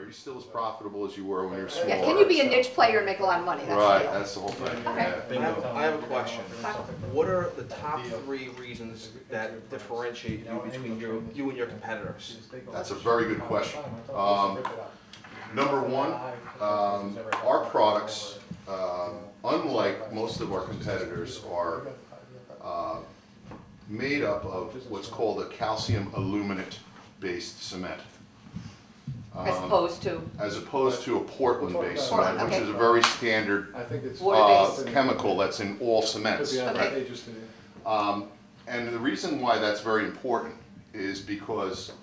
Are you still as profitable as you were when you were smaller? Yeah, can you be a niche player and make a lot of money? That's Right, the deal. that's the whole thing. Okay. Yeah. I have a question. What are the top 3 reasons that differentiate you between you and your competitors? That's a very good question. Number one, our products, unlike most of our competitors, are made up of what's called a calcium aluminate-based cement. As opposed to a Portland-based cement, Portland, which is a very standard water-based chemical that's in all cements. Okay. And the reason why that's very important is because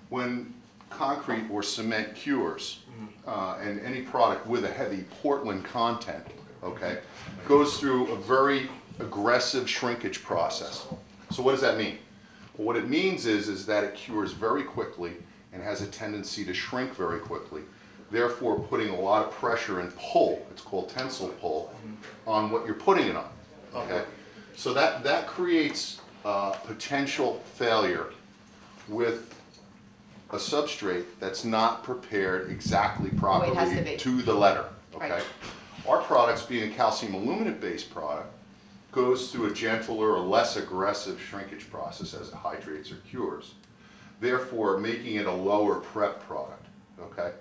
when concrete or cement cures, and any product with a heavy Portland content, okay, goes through a very aggressive shrinkage process. So what does that mean? Well, what it means is that it cures very quickly and has a tendency to shrink very quickly, therefore putting a lot of pressure and pull, it's called tensile pull, on what you're putting it on. Okay? So that creates potential failure with a substrate that's not prepared exactly properly to the letter. Okay? Right. Our products, being a calcium aluminate based product, goes through a gentler or less aggressive shrinkage process as it hydrates or cures, therefore making it a lower prep product. Okay?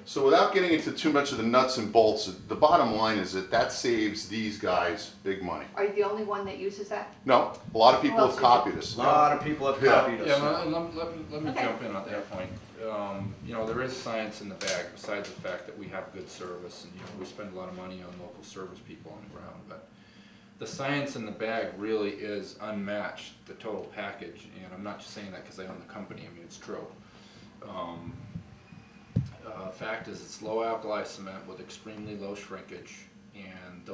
So without getting into too much of the nuts and bolts, the bottom line is that saves these guys big money. Are you the only one that uses that? No, a lot of people have copied us. A lot of people have copied us. Yeah, let me jump in on that point. You know, there is science in the bag, besides the fact that we have good service, and you know, we spend a lot of money on local service people on the ground, but the science in the bag really is unmatched, the total package, and I'm not just saying that because I own the company, I mean it's true. Fact is, it's low alkali cement with extremely low shrinkage, and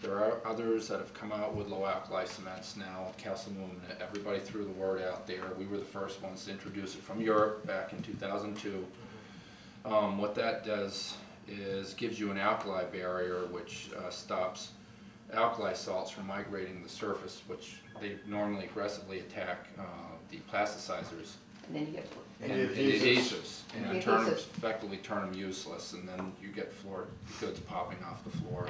there are others that have come out with low alkali cements now, calcium aluminate. Everybody threw the word out there. We were the first ones to introduce it from Europe back in 2002. What that does is gives you an alkali barrier which stops alkali salts from migrating the surface, which they normally aggressively attack the plasticizers. And then you get and adhesives, and effectively turn them useless, and then you get floor goods popping off the floor.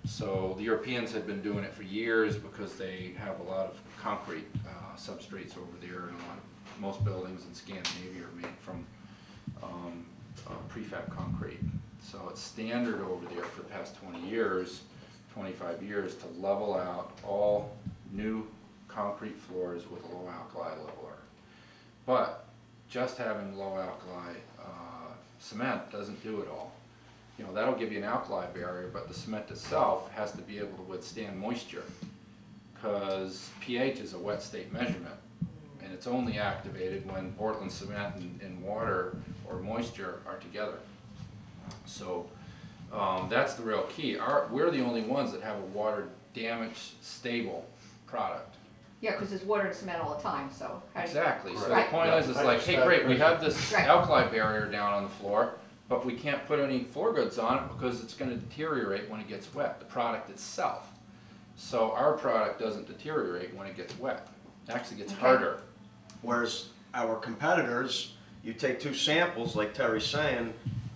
So the Europeans had been doing it for years because they have a lot of concrete substrates over there, and most buildings in Scandinavia are made from prefab concrete. So it's standard over there for the past 20 years, 25 years, to level out all new concrete floors with a low alkali leveler. But just having low alkali cement doesn't do it all. You know, that'll give you an alkali barrier, but the cement itself has to be able to withstand moisture, because pH is a wet state measurement, and it's only activated when Portland cement and water or moisture are together. So that's the real key. We're the only ones that have a water damage stable product. Yeah, because there's water and cement all the time, so. Exactly. So the point is like, hey, great, we have this alkali barrier down on the floor, but we can't put any floor goods on it because it's going to deteriorate when it gets wet, the product itself. So our product doesn't deteriorate when it gets wet. It actually gets harder. Whereas our competitors, you take 2 samples, like Terry's saying,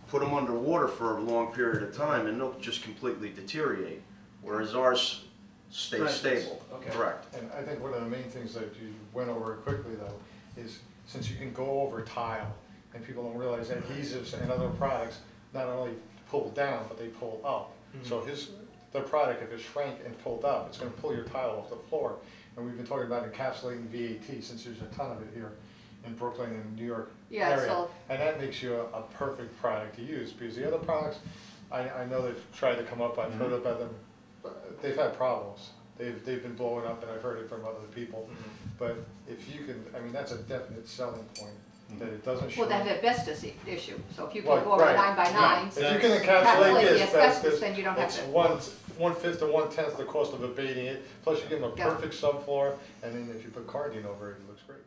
put them underwater for a long period of time, and they'll just completely deteriorate. Whereas ours stay stable. Okay. Correct. And I think one of the main things that you went over quickly though is, since you can go over tile, and people don't realize that adhesives and other products not only pull down but they pull up. So their product, if it's shrank and pulled up, it's going to pull your tile off the floor. And we've been talking about encapsulating VAT, since there's a ton of it here in Brooklyn and New York area, and that makes you a perfect product to use, because the other products, I know they've tried to come up, I've heard about them, but they've had problems. They've been blowing up, and I've heard it from other people. But if you can, I mean, that's a definite selling point, that it doesn't show. Well, that's an asbestos issue, so if you can go over 9 by 9, if you can encapsulate the this, asbestos, then you don't have to. It's 1/5 to 1/10 the cost of abating it, plus you give them a perfect subfloor, and then if you put Karndean over it, it looks great.